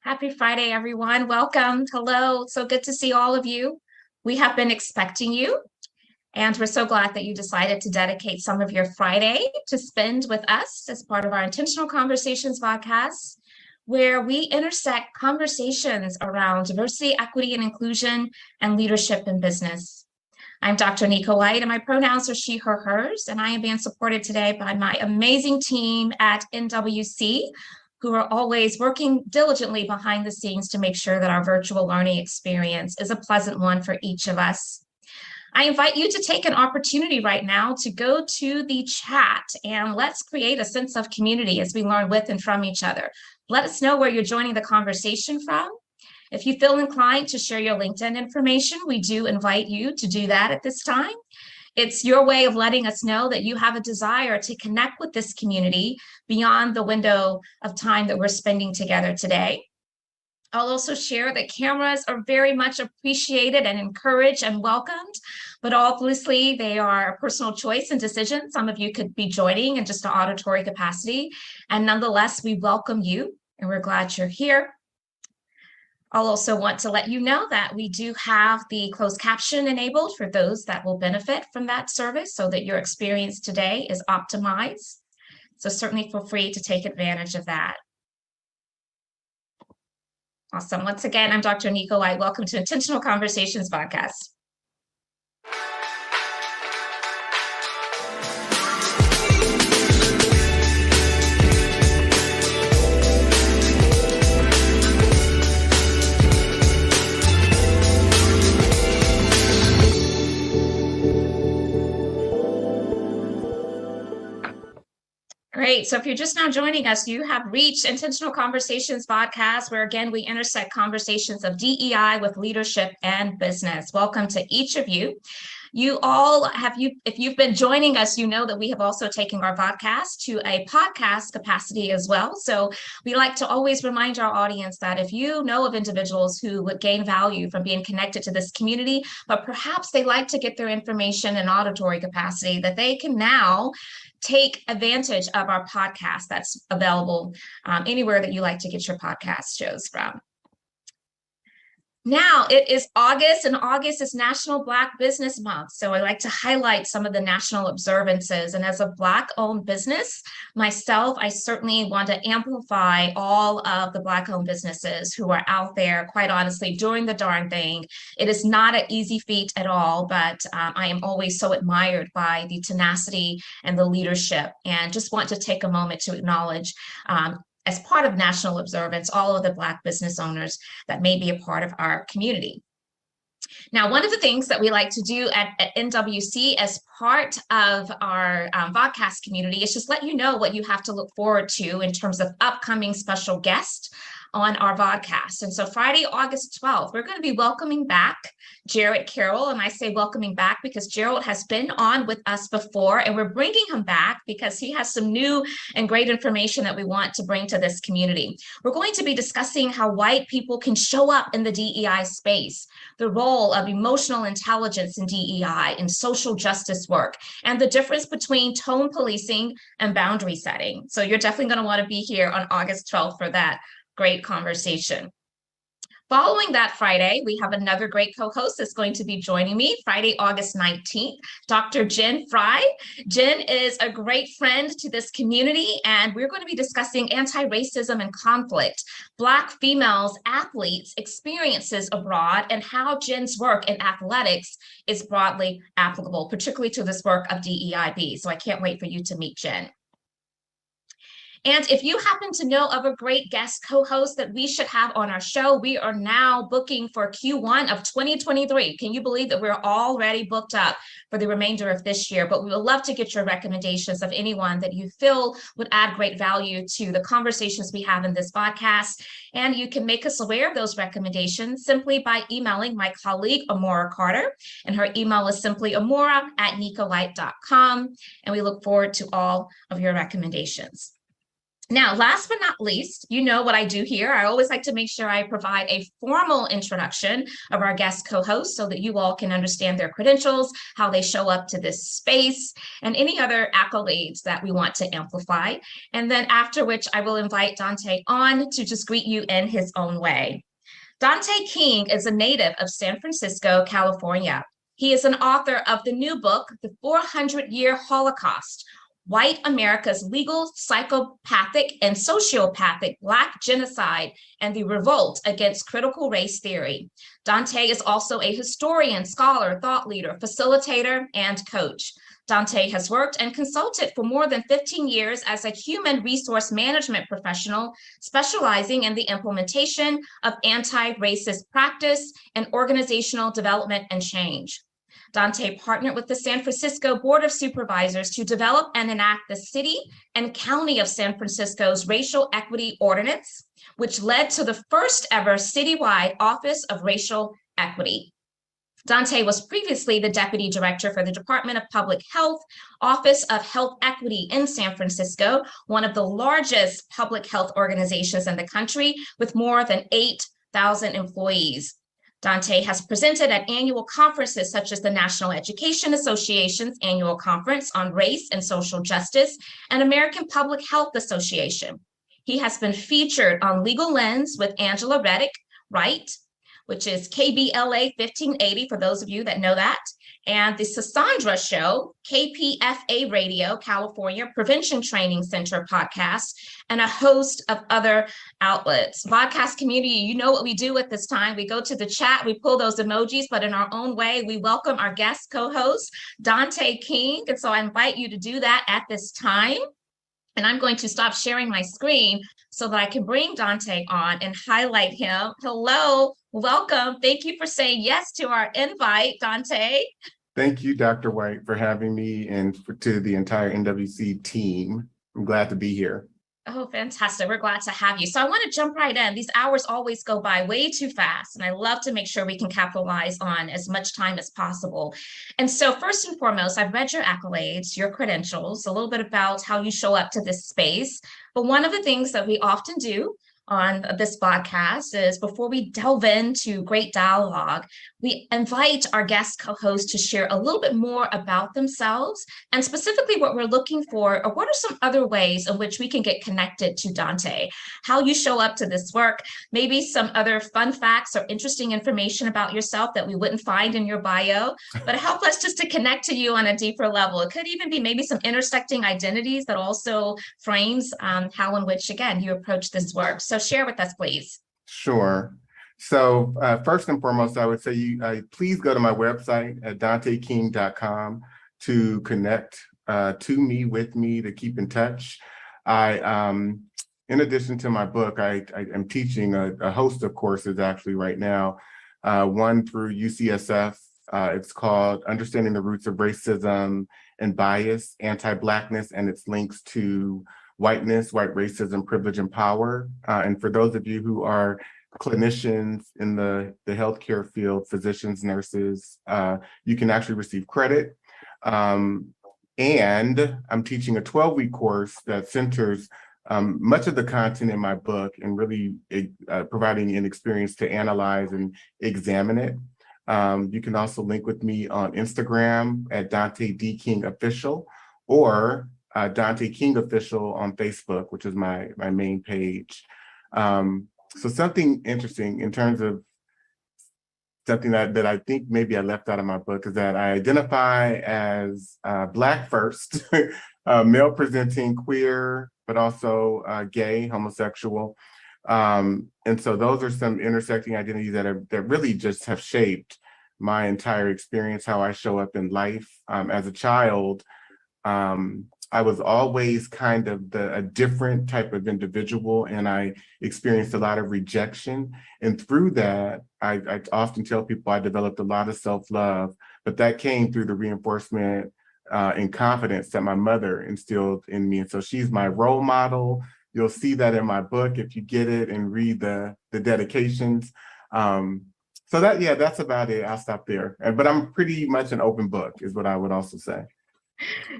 Happy Friday, everyone. Welcome. Hello. So good to see all of you. We have been expecting you, and we're so glad that you decided to dedicate some of your Friday to spend with us as part of our Intentional Conversations podcast, where we intersect conversations around diversity, equity, and inclusion and leadership in business. I'm Dr. Nika White, and my pronouns are she, her, hers, and I am being supported today by my amazing team at NWC, who are always working diligently behind the scenes to make sure that our virtual learning experience is a pleasant one for each of us. I invite you to take an opportunity right now to go to the chat and let's create a sense of community as we learn with and from each other. Let us know where you're joining the conversation from. If you feel inclined to share your LinkedIn information, we do invite you to do that at this time. It's your way of letting us know that you have a desire to connect with this community beyond the window of time that we're spending together today. I'll also share that cameras are very much appreciated and encouraged and welcomed, but obviously they are a personal choice and decision. Some of you could be joining in just an auditory capacity, and nonetheless, we welcome you and we're glad you're here. I'll also want to let you know that we do have the closed caption enabled for those that will benefit from that service so that your experience today is optimized. So certainly feel free to take advantage of that. Awesome. Once again, I'm Dr. Nika White. Welcome to Intentional Conversations podcast. Great. So if you're just now joining us, you have reached Intentional Conversations podcast, where again, we intersect conversations of DEI with leadership and business. Welcome to each of you. If you've been joining us, you know that we have also taken our podcast to a podcast capacity as well. So we like to always remind our audience that if you know of individuals who would gain value from being connected to this community, but perhaps they like to get their information in auditory capacity, that they can now take advantage of our podcast that's available anywhere that you like to get your podcast shows from. Now it is August, and August is National Black Business Month. So I like to highlight some of the national observances. And as a Black-owned business myself, I certainly want to amplify all of the Black-owned businesses who are out there, quite honestly, doing the darn thing. It is not an easy feat at all, but I am always so admired by the tenacity and the leadership, and just want to take a moment to acknowledge as part of national observance, all of the Black business owners that may be a part of our community. Now, one of the things that we like to do at NWC as part of our podcast community is just let you know what you have to look forward to in terms of upcoming special guests on our podcast. And so Friday, August 12th, we're going to be welcoming back Jared Carroll. And I say welcoming back because Gerald has been on with us before, and we're bringing him back because he has some new and great information that we want to bring to this community. We're going to be discussing how white people can show up in the DEI space, the role of emotional intelligence in DEI and social justice work, and the difference between tone policing and boundary setting. So you're definitely going to want to be here on August 12th for that great conversation. Following that Friday, we have another great co-host that's going to be joining me, Friday, August 19th, Dr. Jen Fry. Jen is a great friend to this community, and we're going to be discussing anti-racism and conflict, Black females, athletes, experiences abroad, and how Jen's work in athletics is broadly applicable, particularly to this work of DEIB. So I can't wait for you to meet Jen. And if you happen to know of a great guest co-host that we should have on our show, we are now booking for Q1 of 2023. Can you believe that we're already booked up for the remainder of this year? But we would love to get your recommendations of anyone that you feel would add great value to the conversations we have in this podcast. And you can make us aware of those recommendations simply by emailing my colleague, Amora Carter. And her email is simply amora@nikawhite.com. And we look forward to all of your recommendations. Now, last but not least, you know what I do here. I always like to make sure I provide a formal introduction of our guest co-hosts so that you all can understand their credentials, how they show up to this space, and any other accolades that we want to amplify. And then after which I will invite Dante on to just greet you in his own way. Dante King is a native of San Francisco, California. He is an author of the new book, The 400-Year Holocaust, White America's Legal, Psychopathic, and Sociopathic Black Genocide and the Revolt Against Critical Race Theory. Dante is also a historian, scholar, thought leader, facilitator, and coach. Dante has worked and consulted for more than 15 years as a human resource management professional, specializing in the implementation of anti-racist practice and organizational development and change. Dante partnered with the San Francisco Board of Supervisors to develop and enact the City and County of San Francisco's Racial Equity Ordinance, which led to the first ever citywide Office of Racial Equity. Dante was previously the Deputy Director for the Department of Public Health, Office of Health Equity in San Francisco, one of the largest public health organizations in the country with more than 8,000 employees. Dante has presented at annual conferences such as the National Education Association's annual conference on race and social justice and American Public Health Association. He has been featured on Legal Lens with Angela Reddick Wright, which is KBLA 1580 for those of you that know that, and the Sassandra Show, KPFA Radio, California Prevention Training Center podcast, and a host of other outlets. Podcast community, you know what we do at this time. We go to the chat, we pull those emojis, but in our own way, we welcome our guest co-host, Dante King. And so I invite you to do that at this time. And I'm going to stop sharing my screen so that I can bring Dante on and highlight him. Hello, welcome. Thank you for saying yes to our invite, Dante. Thank you, Dr. White, for having me and to the entire NWC team. I'm glad to be here. Oh, fantastic. We're glad to have you. So I want to jump right in. These hours always go by way too fast, and I love to make sure we can capitalize on as much time as possible. And so first and foremost, I've read your accolades, your credentials, a little bit about how you show up to this space. But one of the things that we often do on this podcast is before we delve into great dialogue, we invite our guest co-host to share a little bit more about themselves and specifically what we're looking for, or what are some other ways in which we can get connected to Dante, how you show up to this work, maybe some other fun facts or interesting information about yourself that we wouldn't find in your bio, but help us just to connect to you on a deeper level. It could even be maybe some intersecting identities that also frames how in which, again, you approach this work. So share with us, please. Sure. So first and foremost, I would say please go to my website at danteking.com to connect to me, with me, to keep in touch. In addition to my book, I am teaching a host of courses actually right now, one through UCSF. It's called Understanding the Roots of Racism and Bias, Anti-Blackness, and its links to whiteness, white racism, privilege, and power. And for those of you who are clinicians in the healthcare field, physicians, nurses, you can actually receive credit. And I'm teaching a 12-week course that centers much of the content in my book and really providing an experience to analyze and examine it. You can also link with me on Instagram at Dante D. King Official, or Dante King Official on Facebook, which is my main page. So something interesting in terms of something that I think maybe I left out of my book is that I identify as Black first, male presenting, queer, but also gay, homosexual. And so those are some intersecting identities that really just have shaped my entire experience, how I show up in life. As a child, I was always kind of a different type of individual, and I experienced a lot of rejection. And through that, I often tell people I developed a lot of self-love, but that came through the reinforcement and confidence that my mother instilled in me. And so she's my role model. You'll see that in my book if you get it and read the dedications. So that's about it. I'll stop there. But I'm pretty much an open book is what I would also say.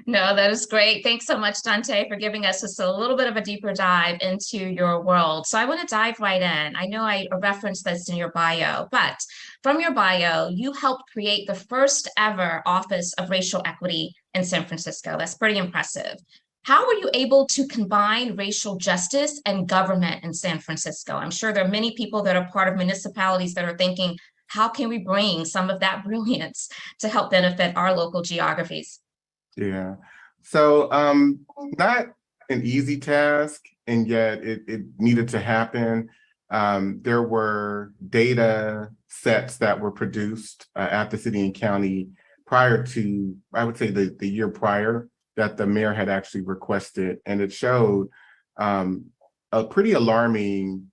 No, that is great. Thanks so much, Dante, for giving us just a little bit of a deeper dive into your world. So I want to dive right in. I know I referenced this in your bio, but from your bio, you helped create the first ever Office of Racial Equity in San Francisco. That's pretty impressive. How were you able to combine racial justice and government in San Francisco? I'm sure there are many people that are part of municipalities that are thinking, how can we bring some of that brilliance to help benefit our local geographies? Yeah. So not an easy task, and yet it needed to happen. There were data sets that were produced at the city and county prior to, I would say, the year prior that the mayor had actually requested, and it showed a pretty alarming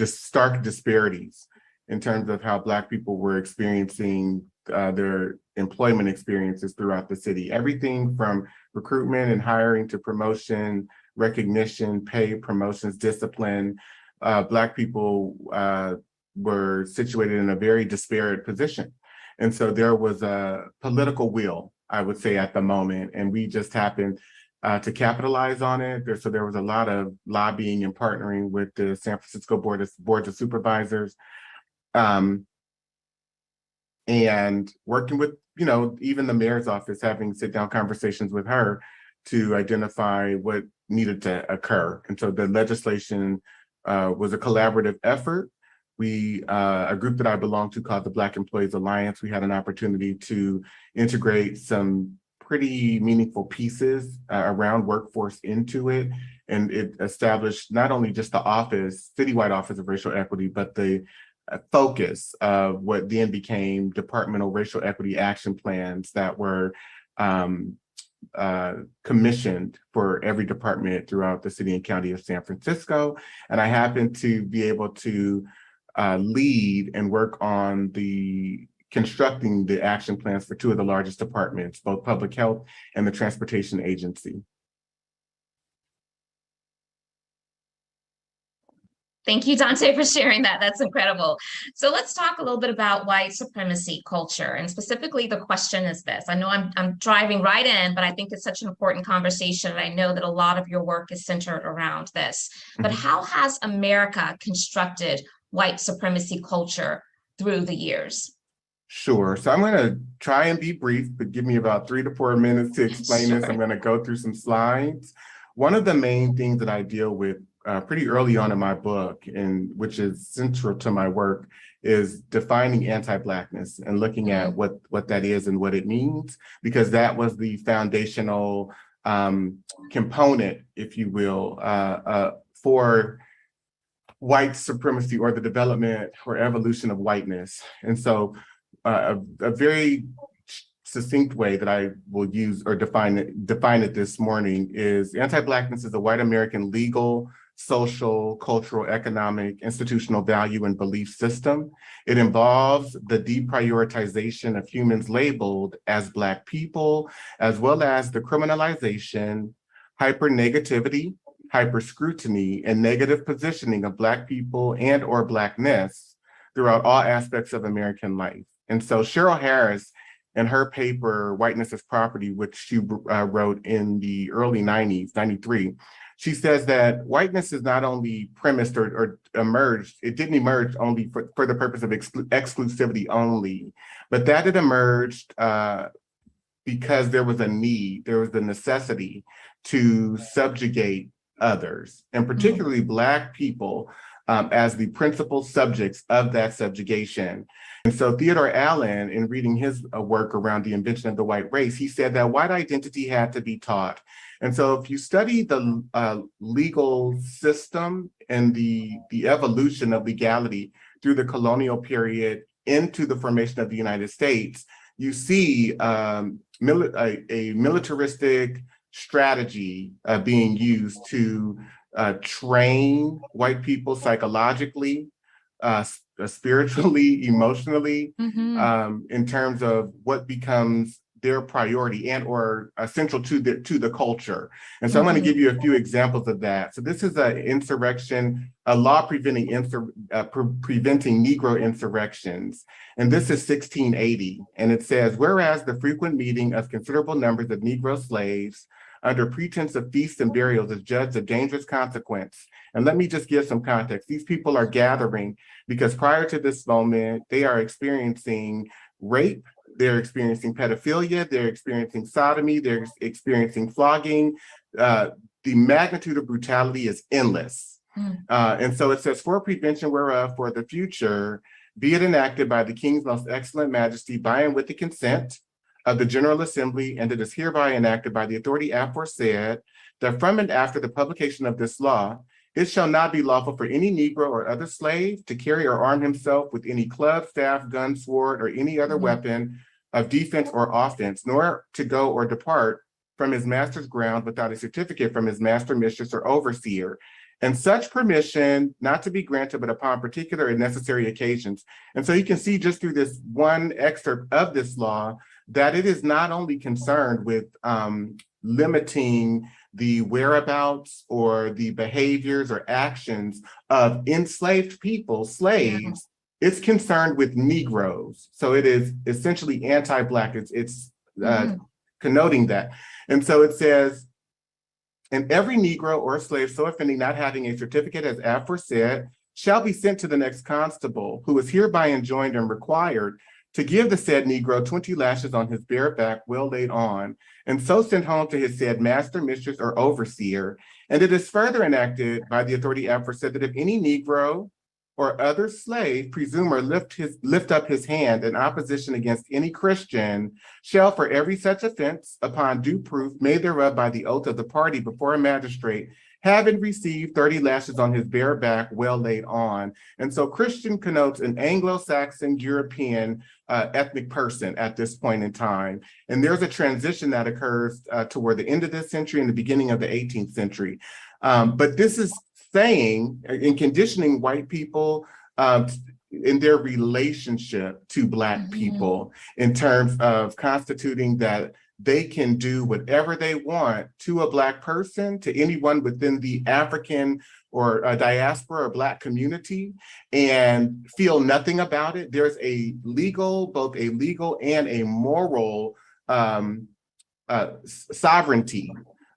stark disparities in terms of how Black people were experiencing their employment experiences throughout the city. Everything from recruitment and hiring to promotion, recognition, pay, promotions, discipline. Black people were situated in a very disparate position. And so there was a political will, I would say, at the moment, and we just happened to capitalize on it. So there was a lot of lobbying and partnering with the San Francisco Boards of Supervisors, and working with, even the mayor's office, having sit-down conversations with her to identify what needed to occur. And so the legislation was a collaborative effort. A group that I belong to called the Black Employees Alliance, we had an opportunity to integrate some pretty meaningful pieces around workforce into it. And it established not only just the citywide office of racial equity, but the focus of what then became departmental racial equity action plans that were commissioned for every department throughout the city and county of San Francisco. And I happened to be able to lead and work on constructing the action plans for two of the largest departments, both public health and the transportation agency. Thank you, Dante, for sharing that. That's incredible. So let's talk a little bit about white supremacy culture. And specifically, the question is this. I know I'm driving right in, but I think it's such an important conversation. And I know that a lot of your work is centered around this. But how has America constructed white supremacy culture through the years? Sure. So I'm going to try and be brief, but give me about 3 to 4 minutes to explain this. I'm going to go through some slides. One of the main things that I deal with pretty early on in my book, and which is central to my work, is defining anti-Blackness and looking at what that is and what it means, because that was the foundational component, if you will, for white supremacy, or the development or evolution of whiteness. And so a very succinct way that I will use or define it this morning is anti-Blackness is a white American legal, social, cultural, economic, institutional value and belief system. It involves the deprioritization of humans labeled as Black people, as well as the criminalization, hyper-negativity, hyper-scrutiny, and negative positioning of Black people and or Blackness throughout all aspects of American life. And so Cheryl Harris, in her paper, Whiteness as Property, which she wrote in the early 90s, 93, she says that whiteness is not only premised or emerged, it didn't emerge only for the purpose of exclusivity only, but that it emerged because there was a need, there was the necessity to subjugate others, and particularly Black people, as the principal subjects of that subjugation. And so Theodore Allen, in reading his work around the invention of the white race, he said that white identity had to be taught. And so if you study the legal system and the evolution of legality through the colonial period into the formation of the United States, you see a militaristic strategy being used to train white people psychologically, spiritually, emotionally, in terms of what becomes their priority and or essential to the culture. And so I'm going to give you a few examples of that. So this is an insurrection, a law preventing Negro insurrections. And this is 1680. And it says, whereas the frequent meeting of considerable numbers of Negro slaves under pretense of feasts and burials is judged a dangerous consequence. And let me just give some context. These people are gathering because prior to this moment, they are experiencing rape, they're experiencing pedophilia, they're experiencing sodomy, they're experiencing flogging. The magnitude of brutality is endless. And so it says, for prevention whereof for the future, be it enacted by the King's most excellent majesty by and with the consent of the General Assembly, and it is hereby enacted by the authority aforesaid, that from and after the publication of this law, it shall not be lawful for any Negro or other slave to carry or arm himself with any club, staff, gun, sword, or any other weapon of defense or offense, nor to go or depart from his master's ground without a certificate from his master, mistress, or overseer. And such permission not to be granted, but upon particular and necessary occasions. And so you can see just through this one excerpt of this law that it is not only concerned with limiting the whereabouts or the behaviors or actions of enslaved people, slaves, it's concerned with Negroes. So it is essentially anti-Black, it's connoting that. And so it says, and every Negro or slave so offending not having a certificate as aforesaid shall be sent to the next constable, who is hereby enjoined and required to give the said Negro 20 lashes on his bare back well laid on, and so sent home to his said master, mistress, or overseer. And it is further enacted by the authority aforesaid that if any Negro or other slave presume or lift up his hand in opposition against any Christian, shall for every such offense, upon due proof made thereof by the oath of the party before a magistrate, having received 30 lashes on his bare back well laid on. And so Christian connotes an Anglo-Saxon European ethnic person at this point in time. And there's a transition that occurs toward the end of this century and the beginning of the 18th century. But this is saying and conditioning white people in their relationship to Black people in terms of constituting that they can do whatever they want to a Black person, to anyone within the African or diaspora or Black community, and feel nothing about it. There's a legal, both a legal and a moral sovereignty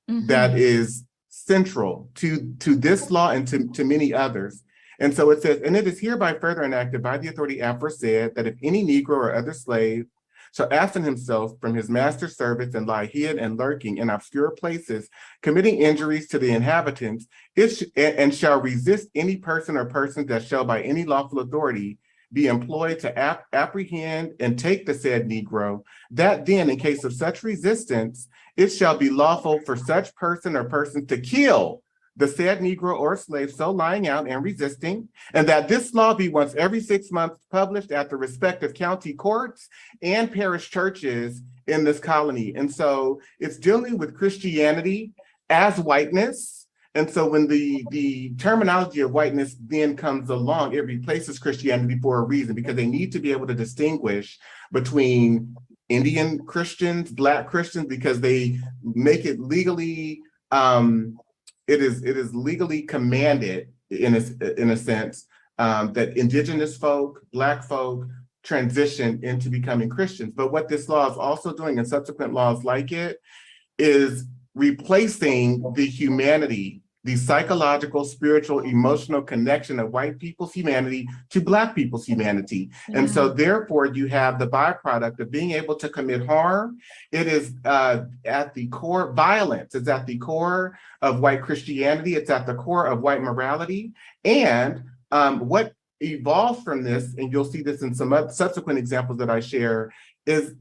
that is central to this law and to many others. And so it says, and it is hereby further enacted by the authority aforesaid that if any Negro or other slave shall absent himself from his master's service and lie hid and lurking in obscure places, committing injuries to the inhabitants, and shall resist any person or persons that shall by any lawful authority be employed to apprehend and take the said Negro, that then in case of such resistance, it shall be lawful for such person or persons to kill the said Negro or slave so lying out and resisting, and that this law be once every 6 months published at the respective county courts and parish churches in this colony. And so it's dealing with Christianity as whiteness. And so when the terminology of whiteness then comes along, it replaces Christianity for a reason, because they need to be able to distinguish between Indian Christians, Black Christians, because they make it legally, it is legally commanded in a sense that indigenous folk, Black folk transition into becoming Christians. But what this law is also doing, and subsequent laws like it, is replacing the humanity, the psychological, spiritual, emotional connection of white people's humanity to Black people's humanity. And so therefore you have the byproduct of being able to commit harm. It is at the core, violence is at the core of white Christianity. It's at the core of white morality. And what evolves from this, and you'll see this in some subsequent examples that I share, is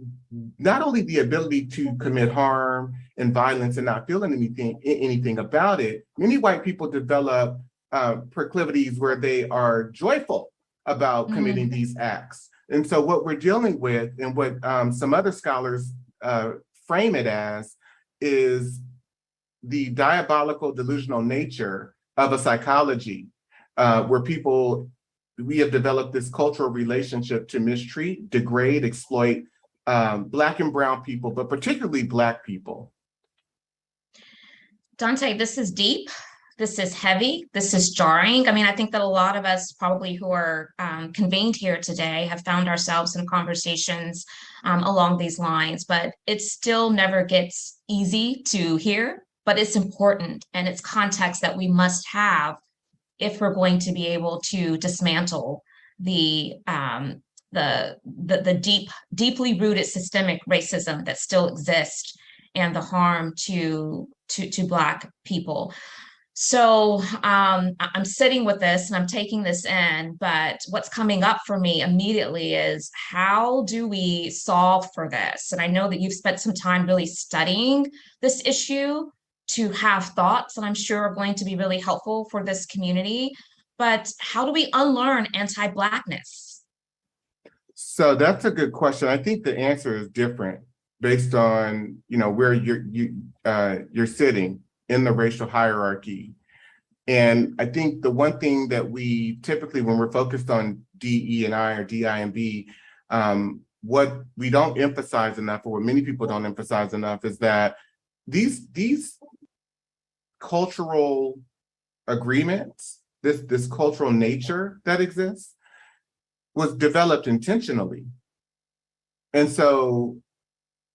not only the ability to commit harm and violence and not feeling anything about it. Many white people develop proclivities where they are joyful about committing these acts. And so what we're dealing with, and what some other scholars frame it as, is the diabolical delusional nature of a psychology where we have developed this cultural relationship to mistreat, degrade, exploit Black and brown people, but particularly Black people? Dante, this is deep. This is heavy. This is jarring. I mean, I think that a lot of us probably who are convened here today have found ourselves in conversations along these lines, but it still never gets easy to hear, but it's important and it's context that we must have if we're going to be able to dismantle the deeply rooted systemic racism that still exists and the harm to Black people. So I'm sitting with this and I'm taking this in, but what's coming up for me immediately is how do we solve for this? And I know that you've spent some time really studying this issue to have thoughts that I'm sure are going to be really helpful for this community. But how do we unlearn anti-Blackness? So that's a good question. I think the answer is different based on where you're sitting in the racial hierarchy. And I think the one thing that we typically, when we're focused on DE&I or DI&B, what we don't emphasize enough, or what many people don't emphasize enough, is that these cultural agreements, this cultural nature that exists, was developed intentionally. And so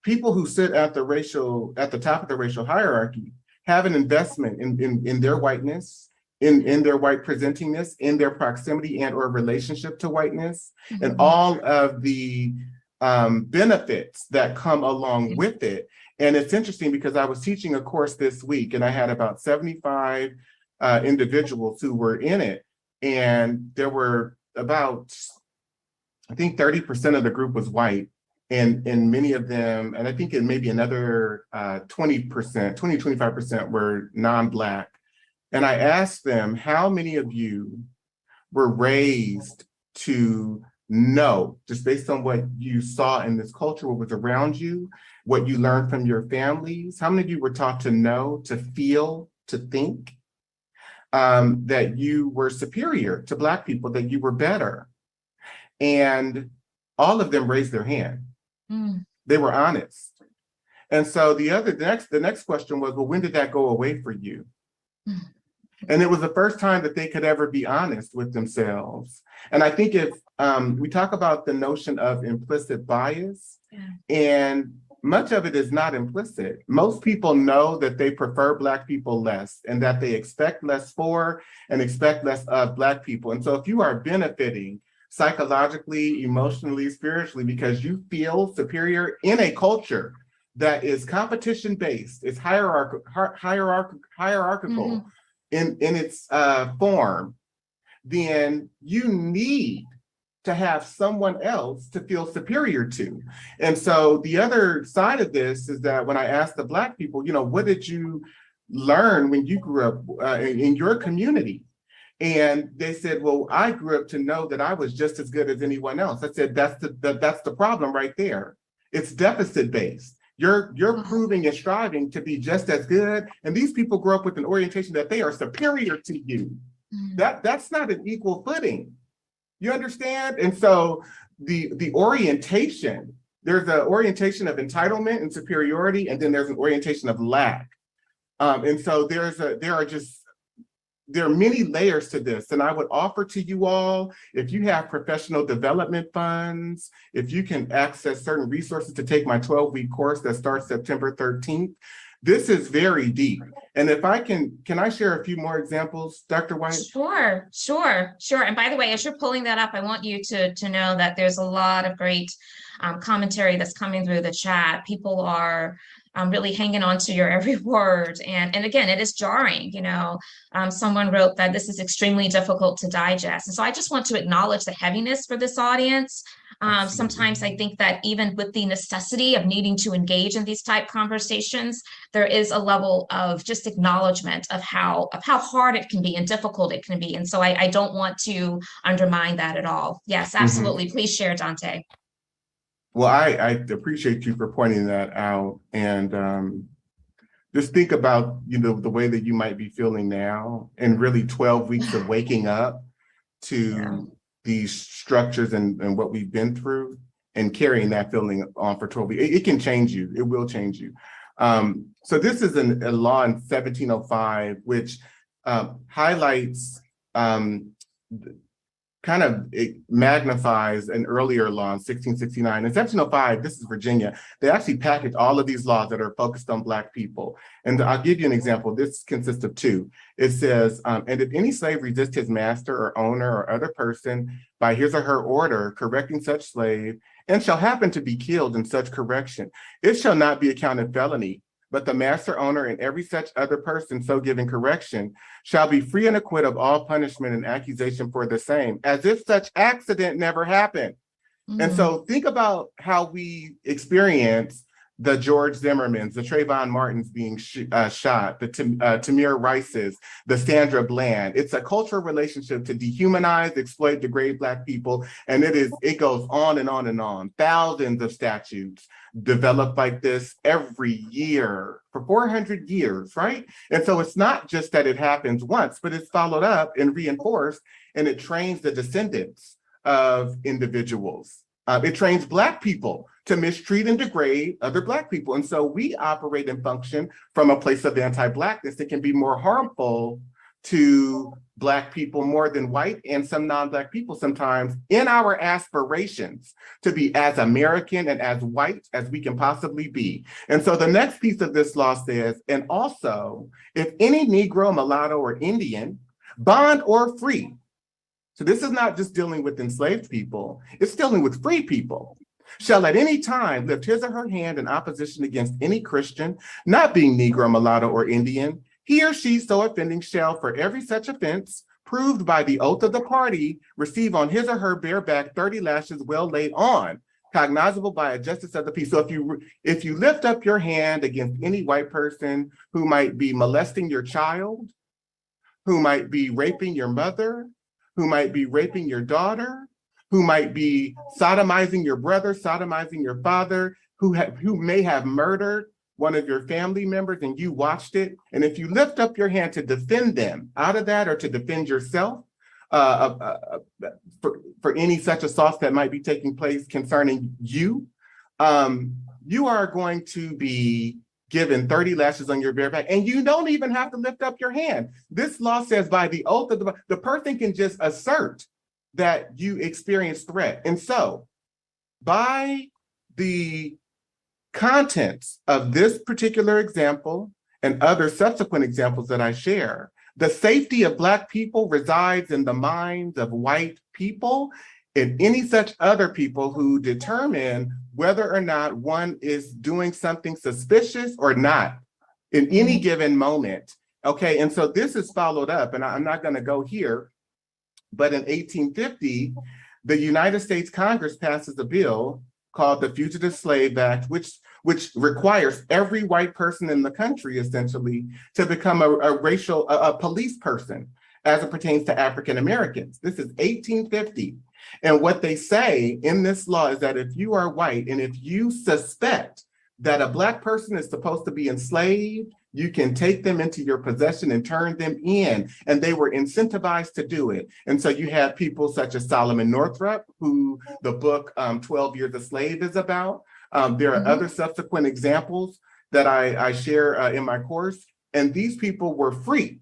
people who sit at the top of the racial hierarchy have an investment in their whiteness, in their white presentingness, in their proximity and or relationship to whiteness, and all of the benefits that come along with it. And it's interesting because I was teaching a course this week and I had about 75 individuals who were in it. And there were about, I think 30% of the group was white. And many of them, and I think it maybe another 25% were non-Black. And I asked them, how many of you were raised to know, just based on what you saw in this culture, what was around you, what you learned from your families, how many of you were taught to know, to feel, to think, that you were superior to Black people, that you were better? And all of them raised their hand. They were honest. And so the next question was, well, when did that go away for you? And it was the first time that they could ever be honest with themselves. And I think if we talk about the notion of implicit bias, and much of it is not implicit. Most people know that they prefer Black people less and that they expect less for and expect less of Black people. And so if you are benefiting psychologically, emotionally, spiritually, because you feel superior in a culture that is competition-based, it's hierarchical in its form, then you need to have someone else to feel superior to. And so the other side of this is that when I asked the Black people, what did you learn when you grew up in your community? And they said, well, I grew up to know that I was just as good as anyone else. I said, that's the problem right there. It's deficit-based. You're proving and striving to be just as good. And these people grow up with an orientation that they are superior to you. That's not an equal footing. You understand? And so the orientation, there's an orientation of entitlement and superiority, and then there's an orientation of lack. And so there are many layers to this, and I would offer to you all, if you have professional development funds, if you can access certain resources to take my 12-week course that starts September 13th, this is very deep. And if I can I share a few more examples, Dr. White? Sure. And by the way, as you're pulling that up, I want you to know that there's a lot of great commentary that's coming through the chat. People are really hanging on to your every word. And again, it is jarring. Someone wrote that this is extremely difficult to digest. And so I just want to acknowledge the heaviness for this audience. Sometimes I think that even with the necessity of needing to engage in these type conversations, there is a level of just acknowledgement of how hard it can be and difficult it can be. And so I don't want to undermine that at all. Yes, absolutely. Please share, Dante. Well, I appreciate you for pointing that out. And just think about, the way that you might be feeling now, and really 12 weeks of waking up to these structures and what we've been through. and carrying that feeling on for 12 years. It can change you. It will change you. So this is a law in 1705, which highlights, it magnifies an earlier law in 1669. In 1705, this is Virginia, they actually packaged all of these laws that are focused on Black people. And I'll give you an example. This consists of two. It says, and if any slave resist his master or owner or other person by his or her order correcting such slave, and shall happen to be killed in such correction, it shall not be accounted felony, but the master, owner, and every such other person so giving correction shall be free and acquit of all punishment and accusation for the same, as if such accident never happened. And so think about how we experience the George Zimmermans, the Trayvon Martins being shot, the Tamir Rices, the Sandra Bland. It's a cultural relationship to dehumanize, exploit, degrade Black people. And it goes on and on and on. Thousands of statutes developed like this every year for 400 years, right? And so it's not just that it happens once, but it's followed up and reinforced, and it trains the descendants of individuals. It trains Black people to mistreat and degrade other Black people. And so we operate and function from a place of anti-Blackness that can be more harmful to Black people more than white and some non-Black people sometimes in our aspirations to be as American and as white as we can possibly be. And so the next piece of this law says, and also, if any Negro, mulatto, or Indian, bond or free. So this is not just dealing with enslaved people, it's dealing with free people, shall at any time lift his or her hand in opposition against any Christian, not being Negro, mulatto, or Indian, he or she so offending shall, for every such offense, proved by the oath of the party, receive on his or her bare back 30 lashes well laid on, cognizable by a justice of the peace. So if you lift up your hand against any white person who might be molesting your child, who might be raping your mother, who might be raping your daughter, who might be sodomizing your brother, sodomizing your father, who may have murdered one of your family members and you watched it, and if you lift up your hand to defend them out of that or to defend yourself for any such assaults that might be taking place concerning you, you are going to be given 30 lashes on your bare back, and you don't even have to lift up your hand. This law says by the oath of the person can just assert that you experience threat. And so by the contents of this particular example and other subsequent examples that I share, the safety of Black people resides in the minds of white people and any such other people who determine whether or not one is doing something suspicious or not in any given moment. Okay, and so this is followed up, and I'm not going to go here, but in 1850, the United States Congress passes a bill called the Fugitive Slave Act, which requires every white person in the country essentially to become a police person as it pertains to African Americans. This is 1850. And what they say in this law is that if you are white and if you suspect that a Black person is supposed to be enslaved, you can take them into your possession and turn them in. And they were incentivized to do it. And so you have people such as Solomon Northup, who the book 12 Years a Slave is about. There are other subsequent examples that I share in my course. And these people were free.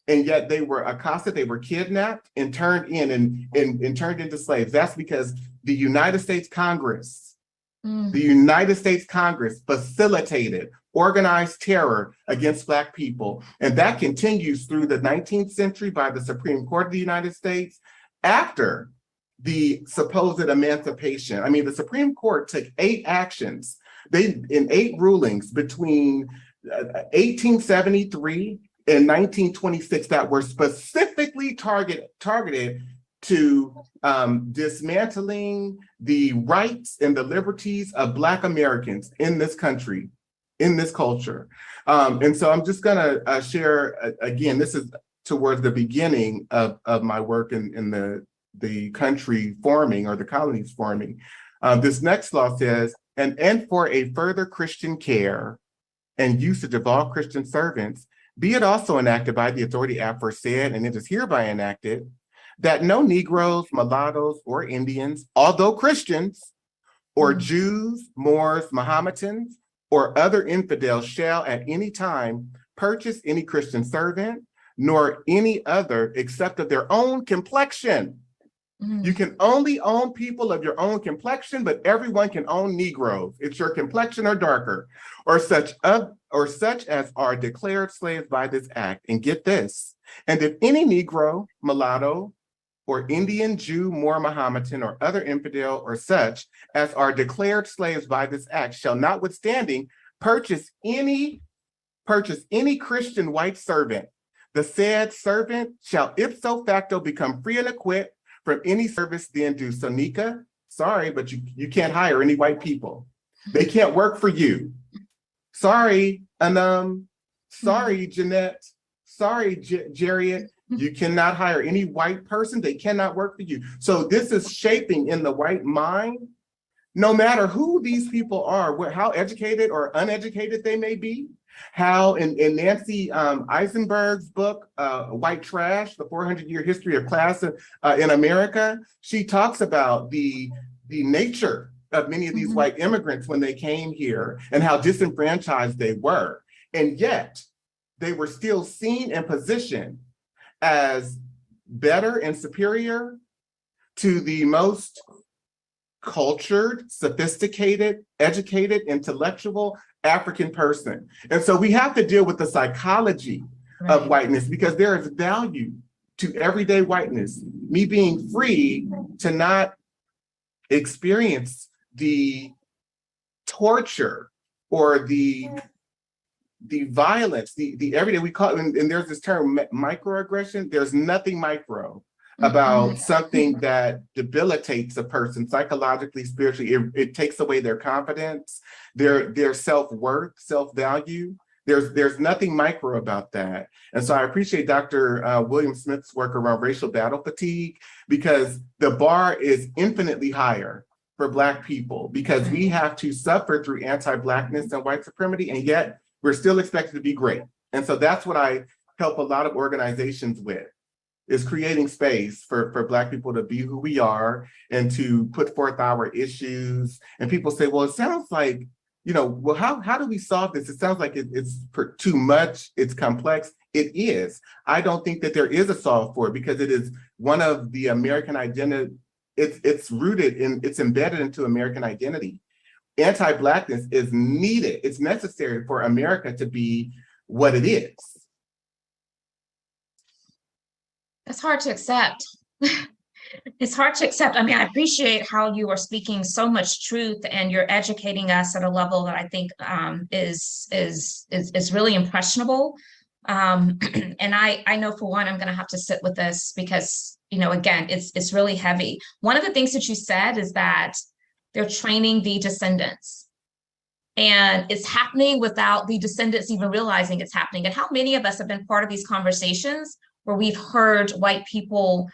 And yet they were accosted, they were kidnapped and turned in and turned into slaves. That's because the United States Congress facilitated organized terror against Black people. And that continues through the 19th century by the Supreme Court of the United States after the supposed emancipation. I mean, the Supreme Court took 8 actions, in 8 rulings between 1873 in 1926 that were specifically targeted to dismantling the rights and the liberties of Black Americans in this country, in this culture. And so I'm just gonna share, again, this is towards the beginning of my work in the country forming or the colonies forming. This next law says, and for a further Christian care and usage of all Christian servants, be it also enacted by the authority aforesaid, and it is hereby enacted, that no Negroes, mulattoes, or Indians, although Christians, or Jews, Moors, Mohammedans, or other infidels shall at any time purchase any Christian servant, nor any other except of their own complexion. You can only own people of your own complexion, but everyone can own Negroes. It's your complexion or darker, or such as are declared slaves by this act. And get this, and if any Negro, mulatto, or Indian, Jew, Moor, Mohammedan, or other infidel, or such as are declared slaves by this act, shall notwithstanding purchase any Christian white servant, the said servant shall ipso facto become free and acquit from any service then due. So Nika, sorry, but you can't hire any white people. They can't work for you. Sorry, Anam. Sorry, Jeanette. Sorry, Jariet. You cannot hire any white person. They cannot work for you. So this is shaping in the white mind, no matter who these people are, how educated or uneducated they may be, how in Nancy Eisenberg's book, White Trash, the 400-year history of class in America, she talks about the nature of many of these white immigrants when they came here and how disenfranchised they were. And yet they were still seen and positioned as better and superior to the most cultured, sophisticated, educated, intellectual African person. And so we have to deal with the psychology of whiteness, because there is value to everyday whiteness. Me being free to not experience the torture or the violence, the everyday, we call it, and there's this term microaggression. There's nothing micro about something that debilitates a person psychologically, spiritually. It takes away their confidence, their self-worth, self-value. There's nothing micro about that. And so I appreciate Dr. William Smith's work around racial battle fatigue, because the bar is infinitely higher for Black people, because we have to suffer through anti-Blackness and white supremacy, and yet we're still expected to be great. And so that's what I help a lot of organizations with, is creating space for Black people to be who we are and to put forth our issues. And people say, well, it sounds like, well, how do we solve this? It sounds like it's too much, it's complex. It is. I don't think that there is a solve for it, because it is one of the American identity. It's rooted in, it's embedded into American identity. Anti-Blackness is needed. It's necessary for America to be what it is. It's hard to accept. It's hard to accept. I mean, I appreciate how you are speaking so much truth, and you're educating us at a level that I think is really impressionable. And I know, for one, I'm going to have to sit with this, because again, it's really heavy. One of the things that you said is that they're training the descendants, and it's happening without the descendants even realizing it's happening. And how many of us have been part of these conversations where we've heard white people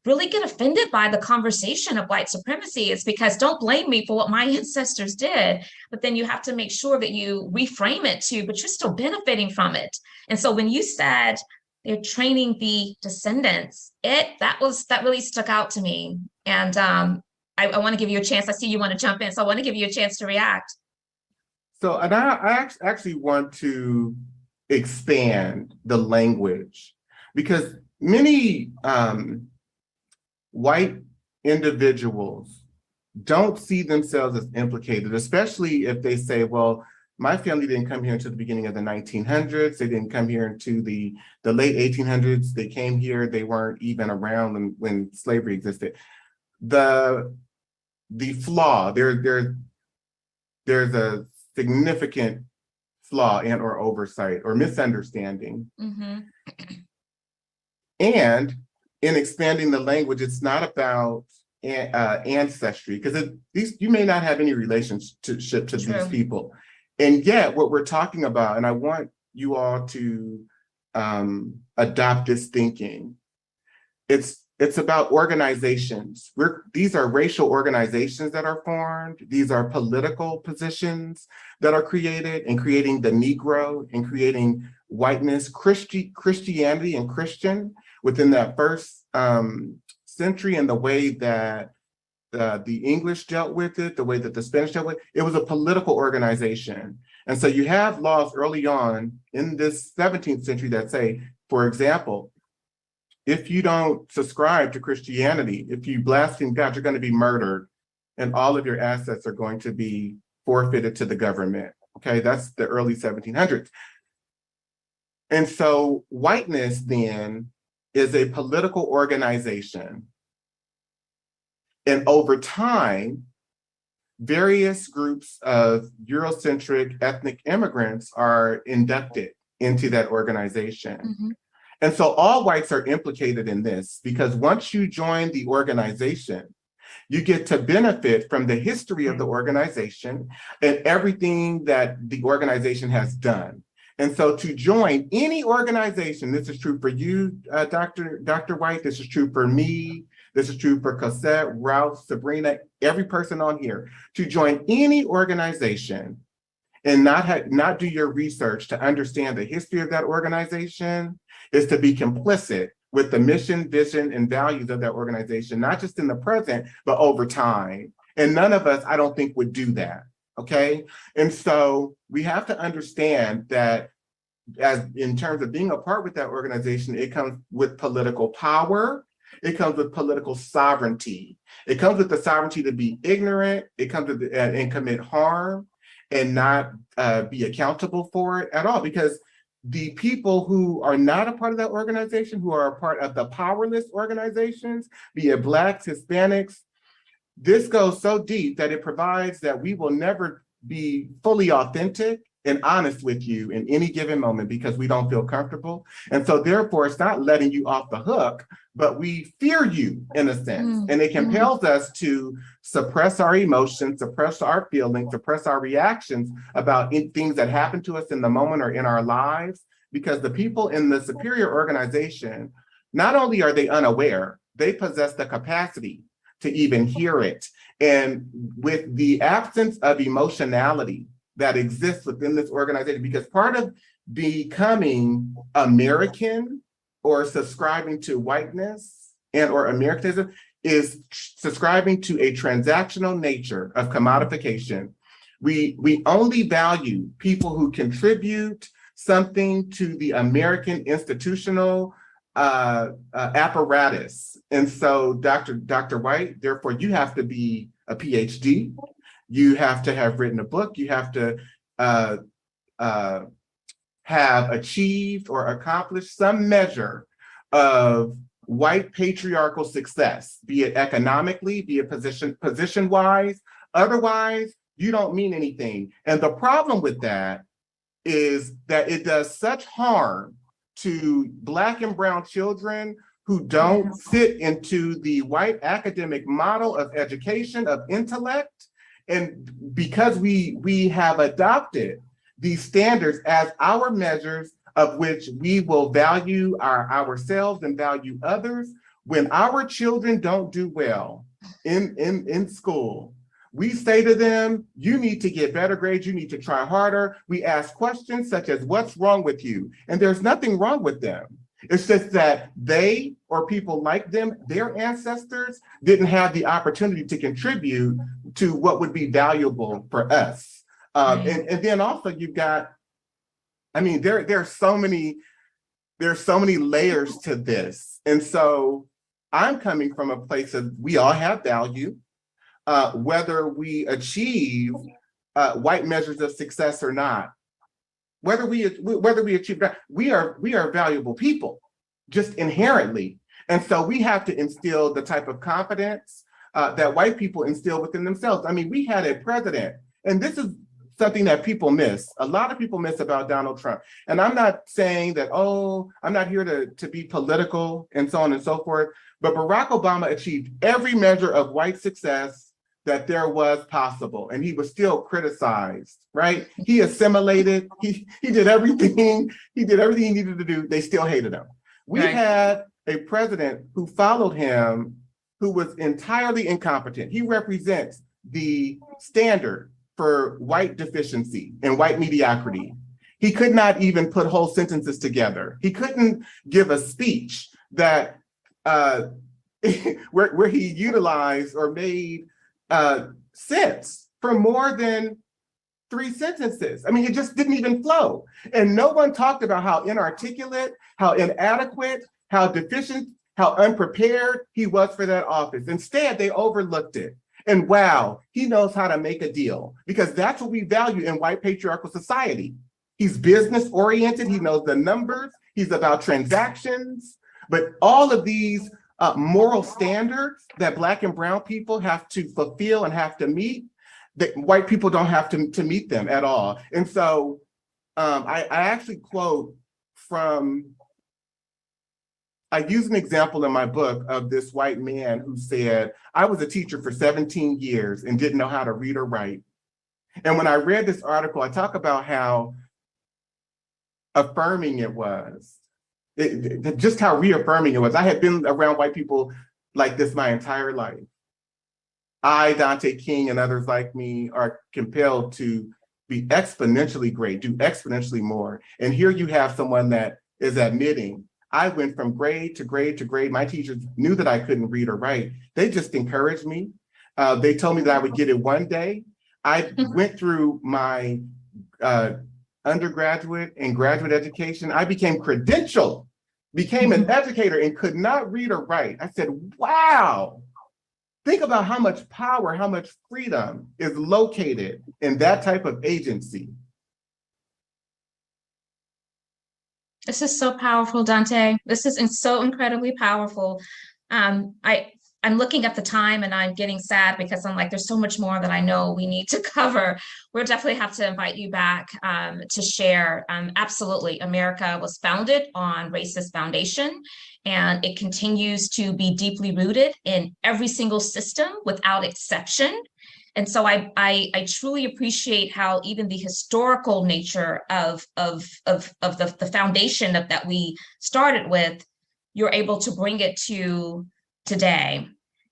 really get offended by the conversation of white supremacy? It's because, don't blame me for what my ancestors did, but then you have to make sure that you reframe it too, but you're still benefiting from it. And so when you said they're training the descendants, that really stuck out to me. And I want to give you a chance. I see you want to jump in, so I want to give you a chance to react. So, and I actually want to expand the language, because many white individuals don't see themselves as implicated, especially if they say, well, my family didn't come here until the beginning of the 1900s. They didn't come here into the late 1800s. They came here, they weren't even around when slavery existed. The flaw, there's a significant flaw and or oversight or misunderstanding. And in expanding the language, it's not about ancestry, because you may not have any relationship to these people. And yet what we're talking about, and I want you all to adopt this thinking, it's about organizations. These are racial organizations that are formed. These are political positions that are created, and creating the Negro and creating whiteness, Christianity and Christian within that first century, and the way that the English dealt with it, the way that the Spanish dealt with it. It was a political organization. And so you have laws early on in this 17th century that say, for example, if you don't subscribe to Christianity, if you blaspheme God, you're going to be murdered, and all of your assets are going to be forfeited to the government. Okay, that's the early 1700s. And so whiteness then is a political organization. And over time, various groups of Eurocentric ethnic immigrants are inducted into that organization. Mm-hmm. And so all whites are implicated in this, because once you join the organization, you get to benefit from the history of the organization and everything that the organization has done. And so to join any organization, this is true for you, Dr. White, this is true for me, this is true for Cosette, Ralph, Sabrina, every person on here, to join any organization and not do your research to understand the history of that organization is to be complicit with the mission, vision, and values of that organization, not just in the present, but over time. And none of us, I don't think, would do that, okay? And so we have to understand that as in terms of being a part with that organization, it comes with political power, it comes with political sovereignty. It comes with the sovereignty to be ignorant, it comes with and commit harm and not be accountable for it at all, because the people who are not a part of that organization, who are a part of the powerless organizations, be it Blacks, Hispanics, this goes so deep that it provides that we will never be fully authentic and honest with you in any given moment because we don't feel comfortable. And so therefore, it's not letting you off the hook, but we fear you in a sense. And it compels us to suppress our emotions, suppress our feelings, suppress our reactions about things that happen to us in the moment or in our lives, because the people in the superior organization, not only are they unaware, they possess the capacity to even hear it. And with the absence of emotionality that exists within this organization, because part of becoming American or subscribing to whiteness and or Americanism is subscribing to a transactional nature of commodification. We only value people who contribute something to the American institutional apparatus. And so Dr. White, therefore you have to be a PhD, you have to have written a book, you have to have achieved or accomplished some measure of white patriarchal success, be it economically, be it position-wise. Otherwise, you don't mean anything. And the problem with that is that it does such harm to Black and brown children who don't fit into the white academic model of education, of intellect. And because we have adopted these standards as our measures of which we will value ourselves and value others, when our children don't do well in school, we say to them, you need to get better grades, you need to try harder. We ask questions such as, what's wrong with you? And there's nothing wrong with them. It's just that they or people like them, their ancestors, didn't have the opportunity to contribute to what would be valuable for us. And then also you've got, I mean, there's so many layers to this. And so I'm coming from a place of we all have value, whether we achieve white measures of success or not. Whether we achieve that, we are valuable people, just inherently. And so we have to instill the type of confidence that white people instill within themselves. I mean, we had a president, and this is something that people miss. A lot of people miss about Donald Trump. And I'm not saying that, oh, I'm not here to be political and so on and so forth, but Barack Obama achieved every measure of white success that there was possible, and he was still criticized, right? He assimilated, he did everything he needed to do. They still hated him. We had a president who followed him who was entirely incompetent. He represents the standard for white deficiency and white mediocrity. He could not even put whole sentences together. He couldn't give a speech that where he utilized or made sense for more than 3 sentences. I mean, it just didn't even flow. And no one talked about how inarticulate, how inadequate, how deficient, how unprepared he was for that office. Instead, they overlooked it. And wow, he knows how to make a deal, because that's what we value in white patriarchal society. He's business oriented, he knows the numbers, he's about transactions, but all of these moral standards that Black and brown people have to fulfill and have to meet, that white people don't have to meet them at all. And so I actually quote from, I use an example in my book of this white man who said, I was a teacher for 17 years and didn't know how to read or write. And when I read this article, I talk about how affirming it was, just how reaffirming it was. I had been around white people like this my entire life. I, Dante King, and others like me are compelled to be exponentially great, do exponentially more. And here you have someone that is admitting, I went from grade to grade to grade. My teachers knew that I couldn't read or write. They just encouraged me. They told me that I would get it one day. I went through my undergraduate and graduate education. I became credentialed, became an educator, and could not read or write. I said, wow. Think about how much power, how much freedom is located in that type of agency. This is so powerful, Dante. This is so incredibly powerful. I'm looking at the time and I'm getting sad because I'm like, there's so much more that I know we need to cover. We'll definitely have to invite you back to share. Absolutely, America was founded on racist foundation, and it continues to be deeply rooted in every single system without exception. And so I truly appreciate how even the historical nature of the foundation that we started with, you're able to bring it to today.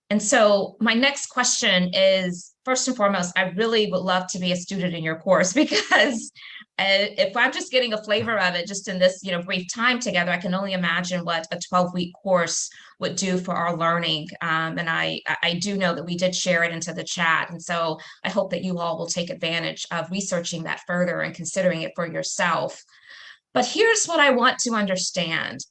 And so my next question is, first and foremost, I really would love to be a student in your course, because if I'm just getting a flavor of it just in this brief time together, I can only imagine what a 12-week course would do for our learning. And I do know that we did share it into the chat. And so I hope that you all will take advantage of researching that further and considering it for yourself. But here's what I want to understand.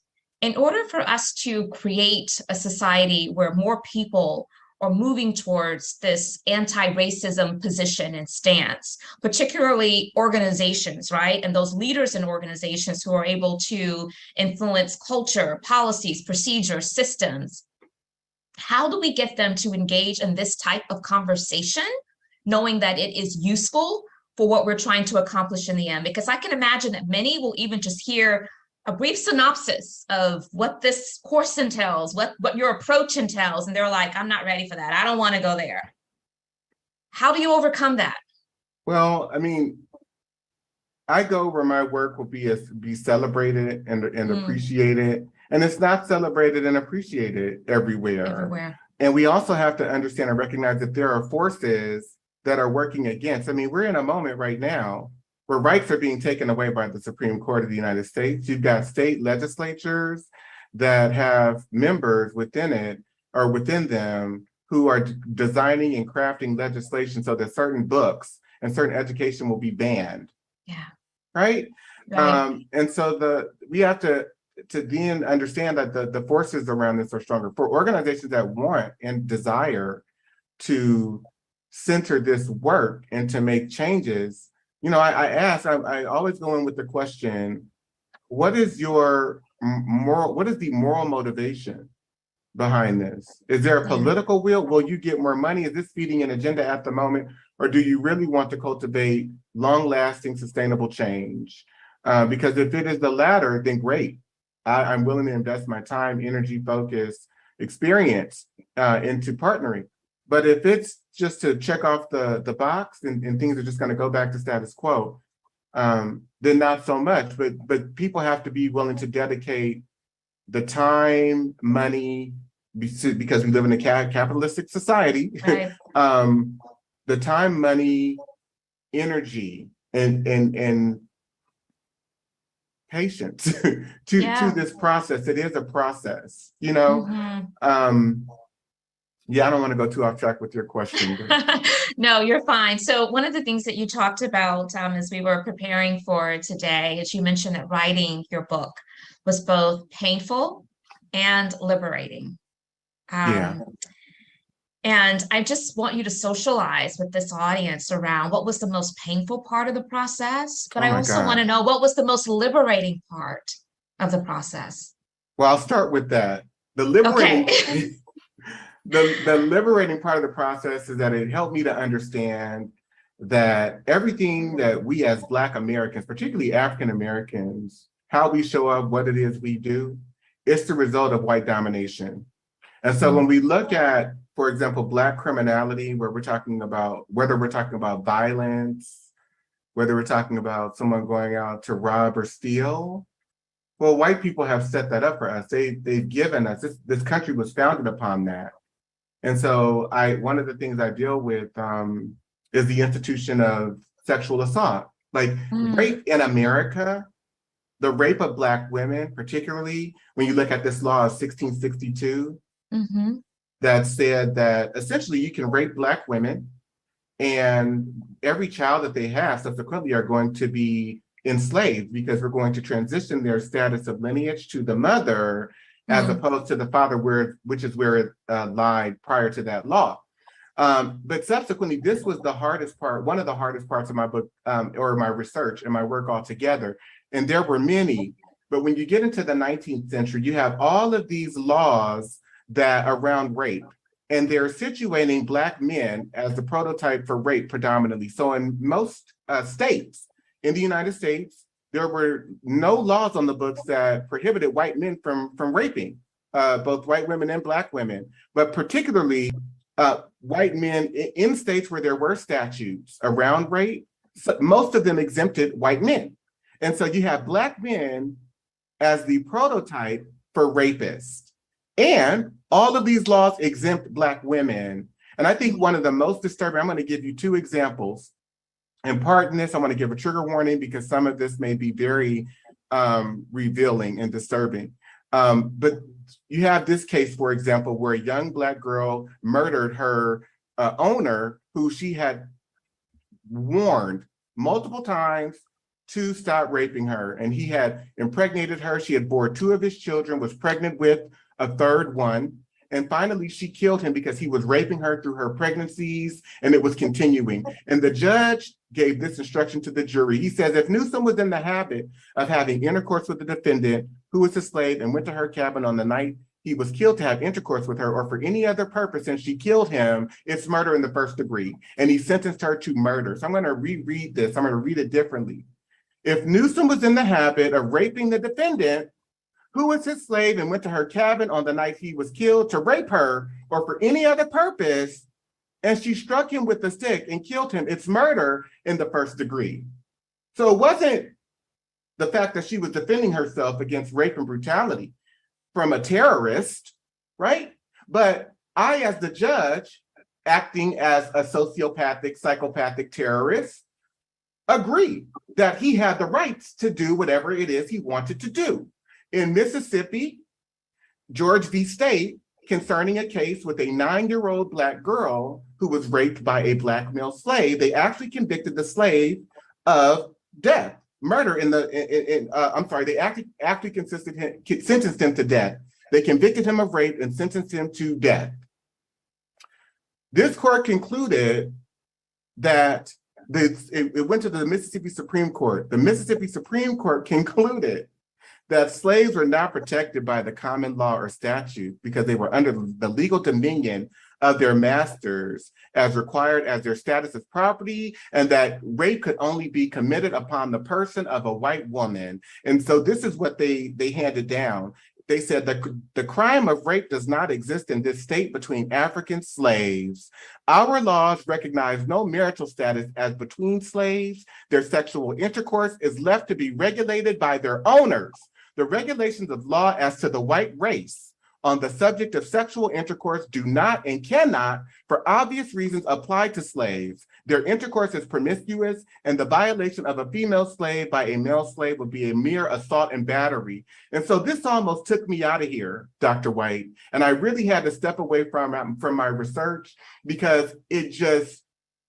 In order for us to create a society where more people are moving towards this anti-racism position and stance, particularly organizations, right? And those leaders in organizations who are able to influence culture, policies, procedures, systems, how do we get them to engage in this type of conversation, knowing that it is useful for what we're trying to accomplish in the end? Because I can imagine that many will even just hear a brief synopsis of what this course entails, what your approach entails, and they're like, I'm not ready for that. I don't want to go there. How do you overcome that? Well, I mean, I go where my work will be celebrated and appreciated, and it's not celebrated and appreciated everywhere. And we also have to understand and recognize that there are forces that are working against. I mean, we're in a moment right now where rights are being taken away by the Supreme Court of the United States. You've got state legislatures that have members within it or within them who are designing and crafting legislation so that certain books and certain education will be banned. Yeah. Right? And so we have to then understand that the forces around this are stronger. For organizations that want and desire to center this work and to make changes, I always go in with the question, what is the moral motivation behind this? Is there a political will? Will you get more money? Is this feeding an agenda at the moment? Or do you really want to cultivate long-lasting, sustainable change? Because if it is the latter, then great. I'm willing to invest my time, energy, focus, experience into partnering. But if it's just to check off the box and things are just going to go back to status quo, then not so much. But people have to be willing to dedicate the time, money, because we live in a capitalistic society, Right. the time, money, energy, and patience to this process. It is a process, you know. Yeah, I don't want to go too off track with your question. No, you're fine. So one of the things that you talked about as we were preparing for today is you mentioned that writing your book was both painful and liberating. Yeah. And I just want you to socialize with this audience around what was the most painful part of the process, but Oh I my also want to God. know what was the most liberating part of the process. Well, I'll start with that. The Okay. liberating the liberating part of the process is that it helped me to understand that everything that we as Black Americans, particularly African Americans, how we show up, what it is we do, it's the result of white domination. And so when we look at, for example, Black criminality, where we're talking about, whether we're talking about violence, whether we're talking about someone going out to rob or steal, well, white people have set that up for us. They've given us, this country was founded upon that. And so one of the things I deal with is the institution of sexual assault. Like rape in America, the rape of Black women, particularly when you look at this law of 1662, that said that essentially you can rape Black women and every child that they have subsequently are going to be enslaved because we're going to transition their status of lineage to the mother as opposed to the father, which is where it lied prior to that law. But subsequently, this was the hardest part, one of the hardest parts of my book or my research and my work altogether. And there were many, but when you get into the 19th century, you have all of these laws that around rape, and they're situating Black men as the prototype for rape predominantly. So in most states in the United States, there were no laws on the books that prohibited white men from raping, both white women and Black women, but particularly white men in states where there were statutes around rape, so most of them exempted white men. And so you have Black men as the prototype for rapists. And all of these laws exempt Black women. And I think one of the most disturbing, I'm going to give you two examples. And pardon this, I want to give a trigger warning because some of this may be very revealing and disturbing. But you have this case, for example, where a young Black girl murdered her owner, who she had warned multiple times to stop raping her. And he had impregnated her. She had bore two of his children, was pregnant with a third one. And finally, she killed him because he was raping her through her pregnancies and it was continuing. And the judge gave this instruction to the jury. He says, if Newsom was in the habit of having intercourse with the defendant who was a slave and went to her cabin on the night he was killed to have intercourse with her or for any other purpose and she killed him, it's murder in the first degree. And he sentenced her to murder. So I'm going to reread this. I'm going to read it differently. If Newsom was in the habit of raping the defendant who was his slave and went to her cabin on the night he was killed to rape her or for any other purpose, and she struck him with a stick and killed him, it's murder in the first degree. So it wasn't the fact that she was defending herself against rape and brutality from a terrorist, right? But I, as the judge, acting as a sociopathic, psychopathic terrorist, agree that he had the rights to do whatever it is he wanted to do. In Mississippi, George v. State, concerning a case with a 9-year-old Black girl who was raped by a Black male slave, they actually convicted the slave of death, murder they actually sentenced him to death. They convicted him of rape and sentenced him to death. This court concluded that it went to the Mississippi Supreme Court. The Mississippi Supreme Court concluded that slaves were not protected by the common law or statute because they were under the legal dominion of their masters as required as their status as property, and that rape could only be committed upon the person of a white woman. And so this is what they handed down. They said that the crime of rape does not exist in this state between African slaves. Our laws recognize no marital status as between slaves. Their sexual intercourse is left to be regulated by their owners. The regulations of law as to the white race on the subject of sexual intercourse do not and cannot, for obvious reasons, apply to slaves. Their intercourse is promiscuous, and the violation of a female slave by a male slave would be a mere assault and battery. And so this almost took me out of here, Dr. White, and I really had to step away from my research because it just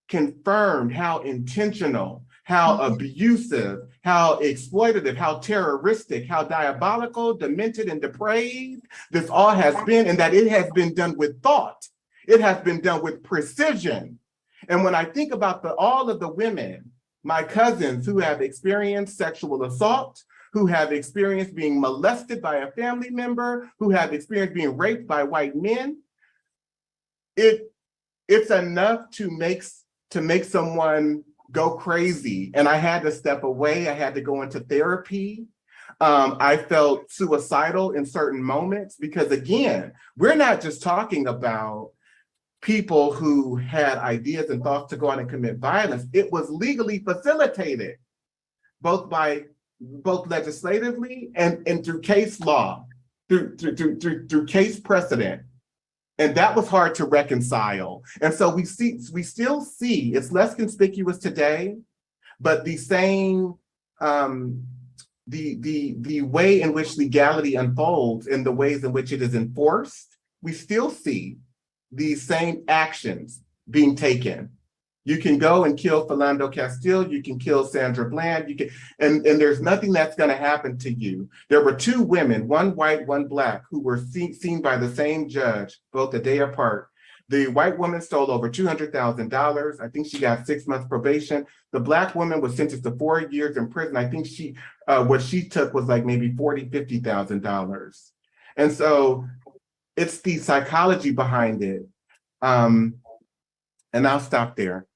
confirmed how intentional, how abusive, how exploitative, how terroristic, how diabolical, demented, and depraved this all has been, and that it has been done with thought. It has been done with precision. And when I think about all of the women, my cousins who have experienced sexual assault, who have experienced being molested by a family member, who have experienced being raped by white men, it's enough to make someone go crazy. And I had to step away. I had to go into therapy. I felt suicidal in certain moments because, again, we're not just talking about people who had ideas and thoughts to go out and commit violence. It was legally facilitated, both legislatively and through case law, through case precedent. And that was hard to reconcile. And so we still see, it's less conspicuous today, but the same, the way in which legality unfolds and the ways in which it is enforced, we still see these same actions being taken. You can go and kill Philando Castile, you can kill Sandra Bland, and there's nothing that's going to happen to you. There were two women, one white, one black, who were seen by the same judge, both a day apart. The white woman stole over $200,000. I think she got 6 months probation. The black woman was sentenced to 4 years in prison. I think what she took was like maybe $40,000, $50,000. And so it's the psychology behind it. And I'll stop there.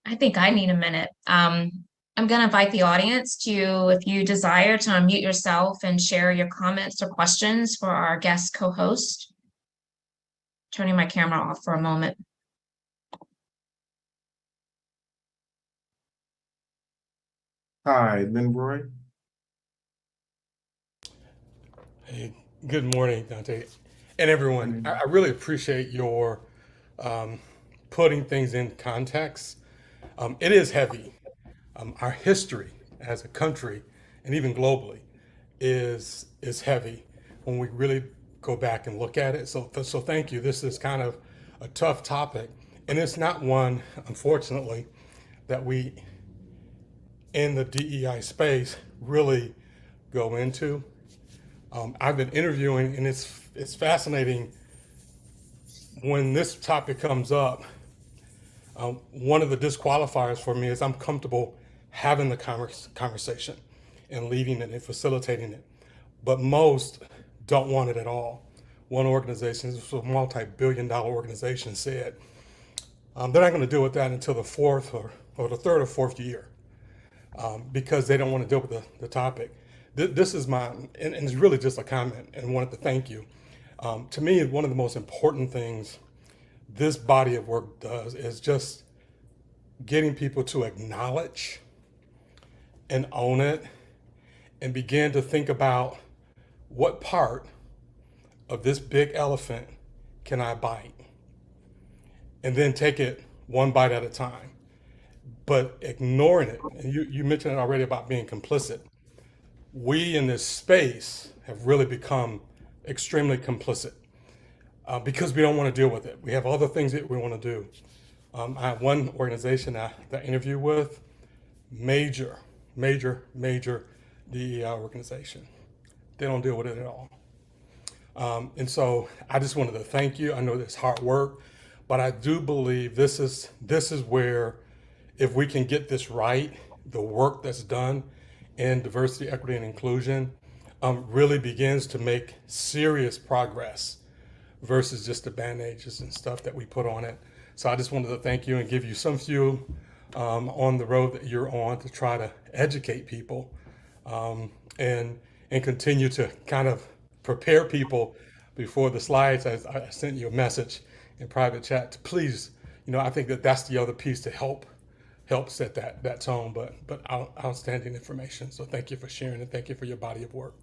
I think I need a minute. I'm going to invite the audience to, if you desire, to unmute yourself and share your comments or questions for our guest co-host. Turning my camera off for a moment. Hi, Lynn Roy. Hey, good morning, Dante, and everyone. I really appreciate your putting things in context. It is heavy. Our history as a country and even globally is heavy when we really go back and look at it. So thank you. This is kind of a tough topic, and it's not one, unfortunately, that we in the DEI space really go into. I've been interviewing, and it's fascinating when this topic comes up. One of the disqualifiers for me is I'm comfortable having the conversation and leading it and facilitating it, but most don't want it at all. One organization, this was a multi-billion-dollar organization, said they're not going to deal with that until the fourth or the third or fourth year because they don't want to deal with the topic. This is and it's really just a comment, and wanted to thank you. To me, one of the most important things this body of work does is just getting people to acknowledge and own it and begin to think about what part of this big elephant can I bite, and then take it one bite at a time. But ignoring it, and you mentioned it already about being complicit. We in this space have really become extremely complicit because we don't want to deal with it. We have other things that we want to do. I have one organization that I interview with, major DEI organization. They don't deal with it at all. And so I just wanted to thank you. I know it's hard work, but I do believe this is where, if we can get this right, the work that's done in diversity, equity, and inclusion really begins to make serious progress versus just the band-aids and stuff that we put on it. So I just wanted to thank you and give you some fuel on the road that you're on to try to educate people and continue to kind of prepare people before the slides. I sent you a message in private chat to please, I think that's the other piece to help help set that tone. But outstanding information. So thank you for sharing, and thank you for your body of work.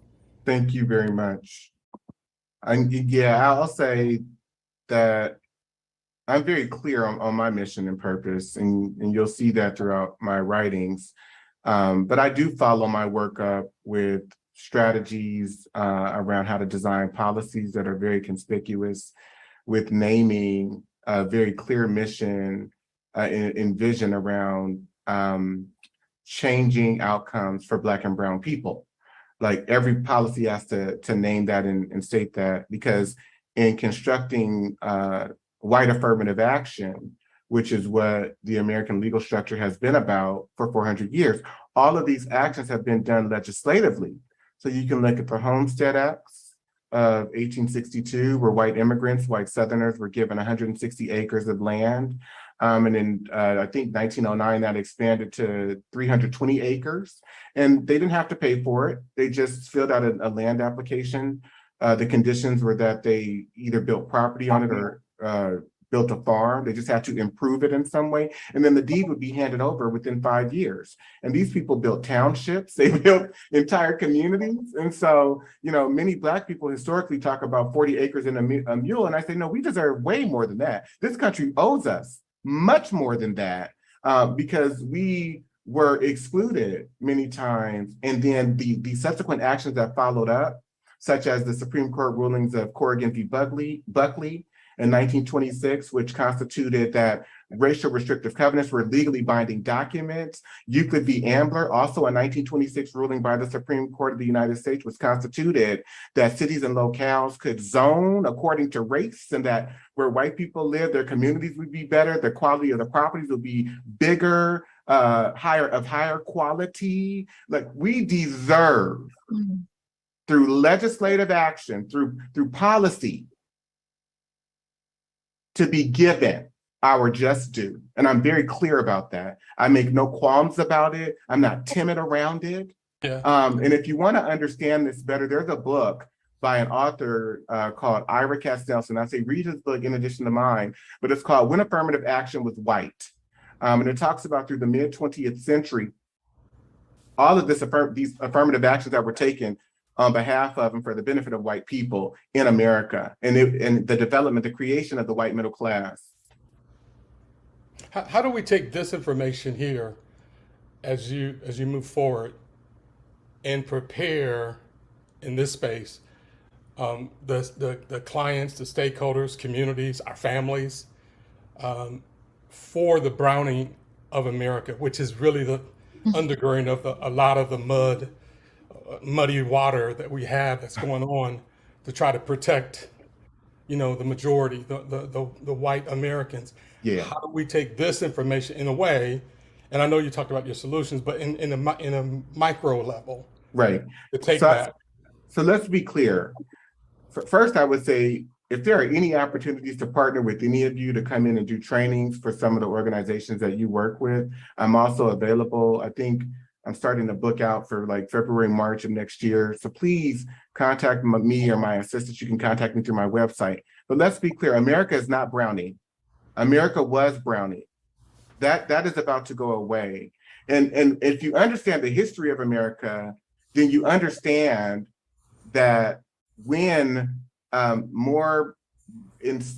Thank you very much. I'll say that I'm very clear on my mission and purpose, and you'll see that throughout my writings. But I do follow my work up with strategies around how to design policies that are very conspicuous, with naming a very clear mission and vision around changing outcomes for Black and Brown people. Like every policy has to name that and state that, because in constructing white affirmative action, which is what the American legal structure has been about for 400 years, all of these actions have been done legislatively. So you can look at the Homestead Acts of 1862, where white immigrants, white Southerners were given 160 acres of land. And in, I think 1909, that expanded to 320 acres. And they didn't have to pay for it. They just filled out a land application. The conditions were that they either built property on it or built a farm. They just had to improve it in some way. And then the deed would be handed over within 5 years. And these people built townships, they built entire communities. And so, many Black people historically talk about 40 acres and a mule. And I say, no, we deserve way more than that. This country owes us much more than that, because we were excluded many times. And then the subsequent actions that followed up, such as the Supreme Court rulings of Corrigan v. Buckley in 1926, which constituted that racial restrictive covenants were legally binding documents. Euclid v. Ambler, also a 1926 ruling by the Supreme Court of the United States, which constituted that cities and locales could zone according to race, and that where white people live, their communities would be better, the quality of the properties would be bigger, higher quality. Like, we deserve, through legislative action, through policy, to be given our just due. And I'm very clear about that. I make no qualms about it. I'm not timid around it. Yeah. And if you want to understand this better, there's a book by an author called Ira Katz Nelson. I say read his book in addition to mine, but it's called When Affirmative Action Was White. And it talks about through the mid-20th century, all of these affirmative actions that were taken on behalf of and for the benefit of white people in America, and the development, the creation of the white middle class. How do we take this information here as you move forward and prepare in this space the clients, the stakeholders, communities, our families, for the browning of America, which is really the undergirding of a lot of the muddy water that we have that's going on to try to protect, the majority, the white Americans. Yeah. How do we take this information in a way, and I know you talked about your solutions, but in a micro level, right? To take that. So let's be clear. First, I would say, if there are any opportunities to partner with any of you to come in and do trainings for some of the organizations that you work with, I'm also available. I think I'm starting to book out for like February, March of next year. So please contact me or my assistants. You can contact me through my website. But let's be clear, America is not browning. America was browning. That is about to go away. And if you understand the history of America, then you understand that when more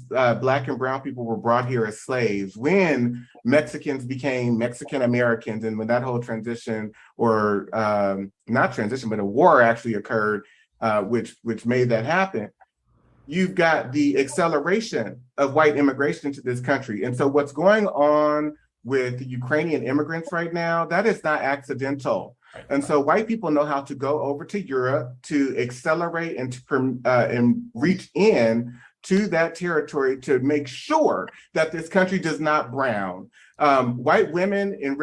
Black and brown people were brought here as slaves, when Mexicans became Mexican Americans, and when that whole transition, or not transition, but a war actually occurred, which made that happen, you've got the acceleration of white immigration into this country. And so what's going on with the Ukrainian immigrants right now, that is not accidental. And so white people know how to go over to Europe to accelerate and and reach in to that territory to make sure that this country does not brown. White women who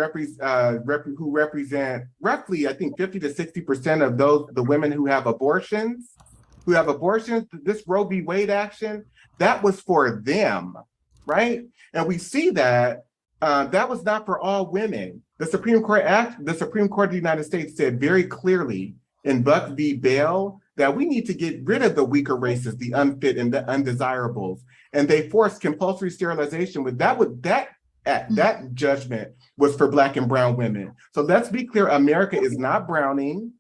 represent roughly, I think, 50 to 60% of the women who have abortions, this Roe v. Wade action, that was for them, right? And we see that that was not for all women. The Supreme Court of the United States said very clearly in Buck v. Bell that we need to get rid of the weaker races, the unfit and the undesirables. And they forced compulsory sterilization. That That judgment was for Black and brown women. So let's be clear, America is not browning.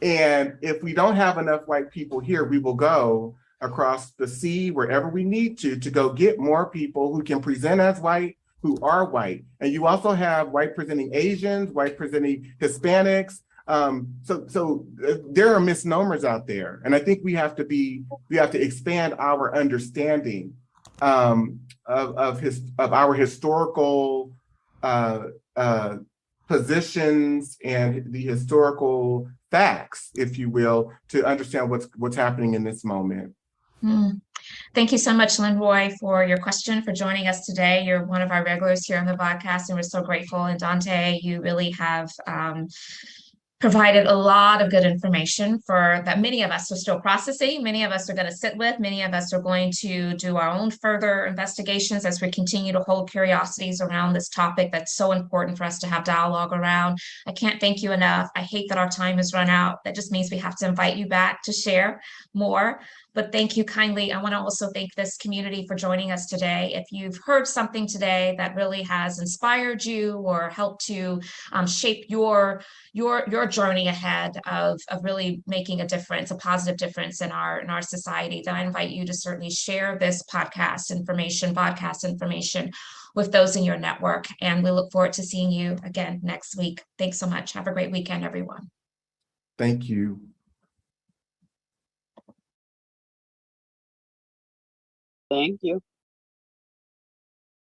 And if we don't have enough white people here, we will go across the sea, wherever we need to go get more people who can present as white, who are white. And you also have white presenting Asians, white presenting Hispanics. So there are misnomers out there. And I think we have to expand our understanding of our historical positions and the historical facts, if you will, to understand what's happening in this moment. Thank you so much, Lynn Roy, for your question, for joining us today. You're one of our regulars here on the podcast, and we're so grateful. And Dante, you really have provided a lot of good information for that many of us are still processing, many of us are going to sit with, many of us are going to do our own further investigations as we continue to hold curiosities around this topic that's so important for us to have dialogue around. I can't thank you enough. I hate that our time has run out. That just means we have to invite you back to share more. But thank you kindly. I want to also thank this community for joining us today. If you've heard something today that really has inspired you or helped to shape your journey ahead of really making a difference, a positive difference in our society, then I invite you to certainly share this podcast information with those in your network. And we look forward to seeing you again next week. Thanks so much. Have a great weekend, everyone. Thank you. Thank you.